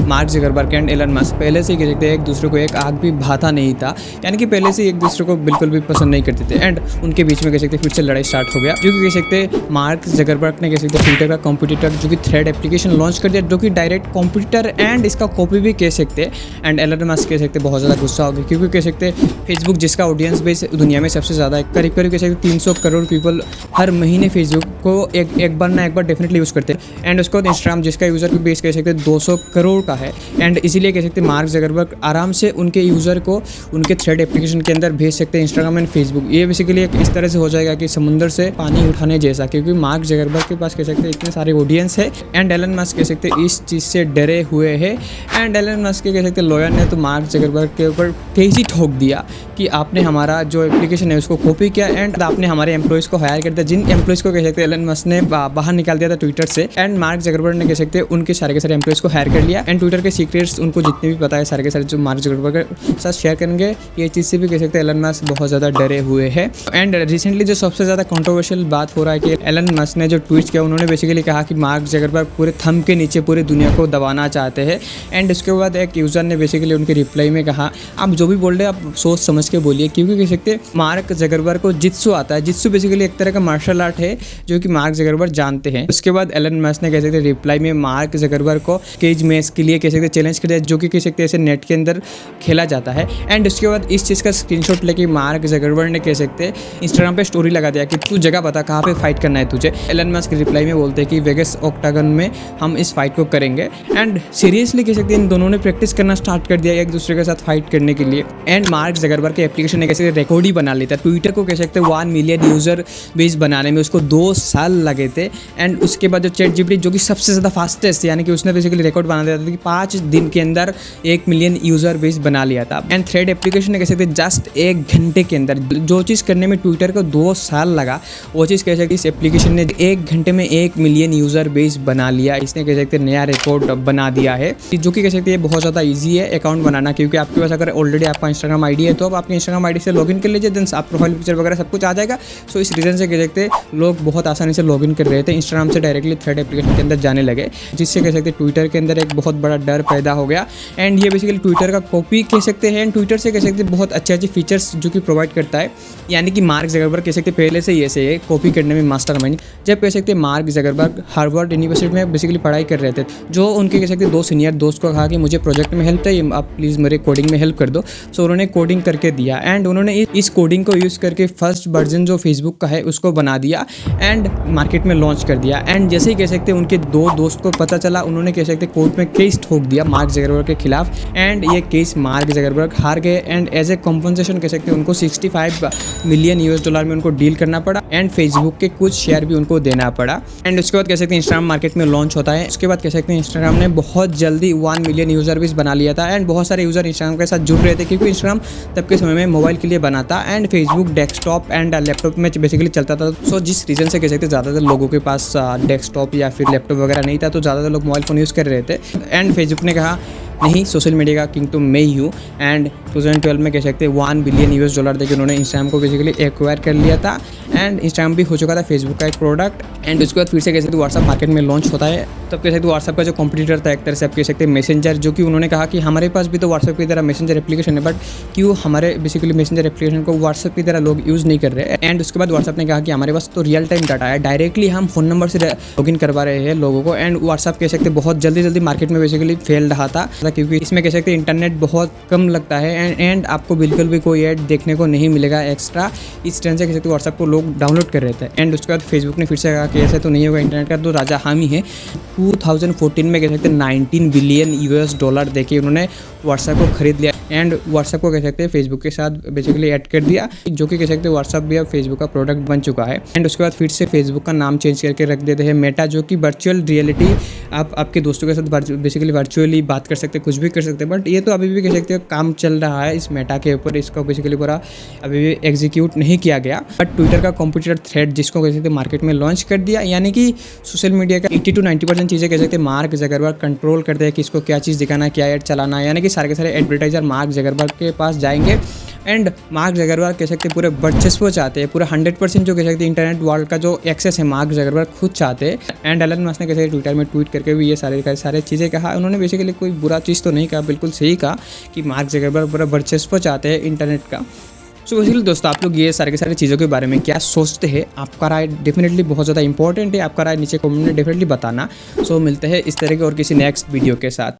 Mark Zuckerberg and Elon Musk पहले से ही कह सकते हैं एक दूसरे को एक आग भी भाता नहीं था, यानी कि पहले से एक दूसरे को बिल्कुल भी पसंद नहीं करते थे। एंड उनके बीच में कह सकते फिर से लड़ाई स्टार्ट हो गया, जो कि कह सकते मार्क ज़करबर्ग ने कह सकते ट्विटर का कॉम्पिटिटर जो कि थ्रेड एप्लीकेशन लॉन्च कर दिया, जो कि डायरेक्ट कॉम्पिटिटर एंड इसका कॉपी भी कह सकते हैं। एंड एलन मस्क कह सकते बहुत ज़्यादा गुस्सा हो गया, क्योंकि कह सकते फेसबुक जिसका ऑडियंस बेस दुनिया में सबसे ज़्यादा है, करीब करीब कह सकते 300 करोड़ पीपल हर महीने फेसबुक को एक बार ना एक बार डेफिनेटली यूज़ करते हैं। एंड उसके बाद इंस्टाग्राम जिसका यूज़र बेस कह सकते 200 करोड़ का है। एंड इसीलिए कह सकते मार्क ज़करबर्ग आराम से उनके यूज़र को उनके थ्रेड एप्लीकेशन के अंदर भेज सकते हैं, इंस्टाग्राम एंड फेसबुक। ये बेसिकली एक इस तरह से हो जाएगा कि समुंदर से पानी उठाने जैसा, क्योंकि मार्क ज़करबर्ग के पास कह सकते इतने सारे ऑडियंस है। एंड एलन मस्क कह सकते इस चीज़ से डरे हुए हैं। एंड एलन मस्क के कह सकते लॉयर ने तो मार्क ज़करबर्ग के ऊपर तेजी ठोक दिया कि आपने हमारा जो एप्लीकेशन है उसको कॉपी किया एंड आपने हमारे एम्प्लॉयज़ को हायर कर दिया, जिन एम्प्लॉयज़ को कह सकते एलन मस्क ने बाहर निकाल दिया था ट्विटर से। एंड मार्क ज़करबर्ग ने कह सकते उनके सारे के सारे एम्प्लॉयज़ को हायर कर लिया। एंड ट्विटर के सीक्रेट्स उनको जितने भी पता है सारे के सारे जो मार्क ज़करबर्ग के साथ शेयर करेंगे। ये चीज़ से भी कह सकते एलन मस्क बहुत ज़्यादा डरे हुए हैं। एंड रिसेंटली जो सबसे ज़्यादा कंट्रोवर्शियल बात हो रहा है कि एलन मस्क ने जो ट्वीट किया, उन्होंने बेसिकली कहा कि मार्क ज़करबर्ग पूरे थंब के नीचे पूरी दुनिया को दबाना चाहते हैं। एंड उसके बाद एक यूज़र ने बेसिकली उनके रिप्लाई में कहा आप जो भी बोल रहे हैं आप सोच समझ के बोलिए, क्योंकि कह सकते मार्क ज़करबर्ग को जित्सु आता है। जित्सु बेसिकली एक तरह का मार्शल आर्ट है जो कि मार्क ज़करबर्ग जानते हैं। उसके बाद एलन मस्क ने कह सकते रिप्लाई में मार्क ज़करबर्ग को केज मैच के लिए कह सकते चैलेंज कर दिया, जो कि कह सकते ऐसे नेट के अंदर खेला जाता है। एंड उसके बाद इस चीज़ का स्क्रीनशॉट लेके मार्क ज़करबर्ग ने कह सकते इंस्टाग्राम पे स्टोरी लगा दिया कि तू जगह बता कहाँ पे फाइट करना है तुझे। एलन मस्क रिप्लाई में बोलते हैं कि वेगस ऑक्टागन में हम इस फाइट को करेंगे। एंड सीरियसली कह सकते हैं इन दोनों ने प्रैक्टिस करना स्टार्ट कर दिया एक दूसरे के साथ फाइट करने के लिए। एंड मार्क ज़करबर्ग के एप्लीकेशन ने कैसे रिकॉर्ड ही बना लेता। ट्विटर को कह सकते 1 मिलियन यूज़र बेस बनाने में उसको 2 साल लगे थे। एंड उसके बाद जो ChatGPT जो कि सबसे ज़्यादा फास्टेस्ट, यानी कि उसने बेसिकली रिकॉर्ड बना दिया था कि 5 दिन के अंदर 1 मिलियन यूज़र बेस बना लिया था। एंड थ्रेड एप्लीकेशन ने कह सकते जस्ट 1 घंटे के अंदर जो चीज़ करने में ट्विटर को 2 साल लगा, वो चीज़ कह सकते इस एप्लीकेशन ने 1 घंटे में 1 मिलियन यूज़र बेस बना लिया। इसने कह सकते नया रिकॉर्ड बना दिया है, जो कि कह सकते हैं बहुत ज़्यादा ईजी है अकाउंट बनाना, क्योंकि आपके पास अगर ऑलरेडी आपका इंस्टाग्राम आईडी है तो आप अपने इंस्टाग्राम आईडी से लॉगिन कर लीजिए, देन आप प्रोफाइल पिक्चर वगैरह सब कुछ आ जाएगा। सो इस रीज़न से कह सकते लोग बहुत आसानी से लॉगिन कर रहे थे, इंस्टाग्राम से डायरेक्टली थ्रेड एप्लीकेशन के अंदर जाने लगे, जिससे कह सकते ट्विटर के अंदर एक बहुत बड़ा डर पैदा हो गया। एंड ये बेसिकली ट्विटर का कॉपी कह सकते हैं। एंड ट्विटर से कह सकते बहुत अच्छे अच्छे फीचर्स जो कि प्रोवाइड करता है, यानी कि मार्क ज़करबर्ग कह सकते पहले से ही ऐसे है कॉपी करने में मास्टरमाइंड। जब कह सकते मार्क ज़करबर्ग हार्वर्ड यूनिवर्सिटी में बेसिकली पढ़ाई कर रहे थे, जो उनके कह सकते 2 सीनियर दोस्त को कहा कि मुझे प्रोजेक्ट में हेल्प चाहिए, आप प्लीज़ मेरे कोडिंग में हेल्प कर दो। सो उन्होंने कोडिंग करके दिया। एंड उन्होंने इस कोडिंग को यूज़ करके फर्स्ट वर्जन जो फेसबुक का है उसको बना दिया एंड मार्केट में लॉन्च कर दिया। एंड जैसे ही कह सकते उनके 2 दोस्त को पता चला, उन्होंने कह सकते कोर्ट में केस ठोक दिया मार्क ज़करबर्ग के खिलाफ। एंड ये केस मार्क ज़करबर्ग हार गए। एंड एज ए कॉम्पनसेशन कह सकते उनको $65 मिलियन में उनको डील करना पड़ा। एंड फेसबुक के कुछ शेयर भी उनको देना पड़ा। एंड उसके बाद कह सकते हैं इंस्टाग्राम मार्केट में लॉन्च होता है। उसके बाद कह सकते हैं इंस्टाग्राम ने बहुत जल्दी 1 मिलियन यूज़र बेस बना लिया था। एंड बहुत सारे यूज़र इंस्टाग्राम के साथ जुड़ रहे थे, क्योंकि इंस्टाग्राम तब के समय में मोबाइल के लिए बना था and Facebook desktop and laptop में बेसिकली चलता था। सो जिस रीज़न से कह सकते ज़्यादातर लोगों के पास डेस्कटॉप या फिर लैपटॉप वगैरह नहीं था, तो ज़्यादातर लोग मोबाइल फ़ोन यूज़ कर रहे थे। एंड फेसबुक ने कहा नहीं, सोशल मीडिया का किंग तो मैं ही हूँ। एंड 2012 में कह सकते $1 बिलियन देके उन्होंने इंस्टाग्राम को बेसिकली एक्वायर कर लिया था। एंड इंस्टाग्राम भी हो चुका था फेसबुक का एक प्रोडक्ट। एंड उसके बाद फिर से कह सकते व्हाट्सएप मार्केट में लॉन्च होता है। तब कह सकते व्हाट्सएप का जो कॉम्पिटिटर था एक तरह से आप कह सकते मैसेंजर, जो कि उन्होंने कहा कि हमारे पास भी तो व्हाट्सएप की तरह मैसेंजर एप्लीकेशन है, बट क्यों हमारे बेसिकली मैसेंजर एप्लीकेशन को व्हाट्सएप की तरह लोग यूज़ नहीं कर रहे। एंड उसके बाद व्हाट्सएप ने कहा कि हमारे पास तो रियल टाइम डाटा है, डायरेक्टली हम फ़ोन नंबर से लॉगिन करवा रहे हैं लोगों को। एंड व्हाट्सएप कह सकते बहुत जल्दी मार्केट में बेसिकली फैल रहा था, क्योंकि इसमें कह सकते इंटरनेट बहुत कम लगता है एंड आपको बिल्कुल भी कोई ऐड देखने को नहीं मिलेगा एक्स्ट्रा। इस तरह से कह सकते व्हाट्सएप को लोग डाउनलोड कर रहे थे। एंड उसके बाद फेसबुक ने फिर से कहा कि ऐसे तो नहीं होगा, इंटरनेट का तो राजा हम ही है। 2014 में कह सकते $19 बिलियन देके उन्होंने व्हाट्सएप को खरीद लिया। एंड व्हाट्सएप को कह सकते हैं फेसबुक के साथ बेसिकली ऐड कर दिया, जो कि कह सकते हैं व्हाट्सएप भी अब फेसबुक का प्रोडक्ट बन चुका है। एंड उसके बाद फिर से फेसबुक का नाम चेंज करके रख देते हैं मेटा, जो कि वर्चुअल रियलिटी, आप आपके दोस्तों के साथ बेसिकली वर्चुअली बात कर सकते, कुछ भी कर सकते हैं। बट ये तो अभी भी कह सकते हैं काम चल रहा है इस मेटा के ऊपर, इसका बेसिकली पूरा अभी भी एग्जीक्यूट नहीं किया गया। बट ट्विटर का कॉम्पिटिटर थ्रेड, जिसको कह सकते हैं मार्केट में लॉन्च कर दिया, यानी कि सोशल मीडिया का 80 to 90% चीज़ें कह सकते हैं मार्क ज़करबर्ग कंट्रोल करते हैं कि इसको क्या चीज़ दिखाना, क्या ऐड चलाना है। यानी कि सारे के सारे एडवर्टाइजर मार्क ज़करबर्ग के पास जाएंगे एंड मार्क जगरबर्ग कह सकते हैं पूरे वर्चस्व चाहते हैं, पूरा 100% जो कह सकते हैं इंटरनेट वर्ल्ड का जो एक्सेस है मार्क जगरबर्ग खुद चाहते हैं। एंड एलन मस्क ने कैसे ट्विटर में ट्वीट करके भी ये सारे चीज़ें कहा। उन्होंने बेसिकली कोई बुरा चीज़ तो नहीं कहा, बिल्कुल सही कहा कि मार्क जगरबर्ग पूरा वर्चस्व चाहते हैं इंटरनेट का। सो बेसिकली दोस्तों आप लोग ये सारे के सारे चीज़ों के बारे में क्या सोचते हैं? आपका राय डेफिनेटली बहुत ज़्यादा इंपॉर्टेंट है, आपका राय नीचे कमेंट में डेफिनेटली बताना। सो मिलते हैं इस तरह के और किसी नेक्स्ट वीडियो के साथ।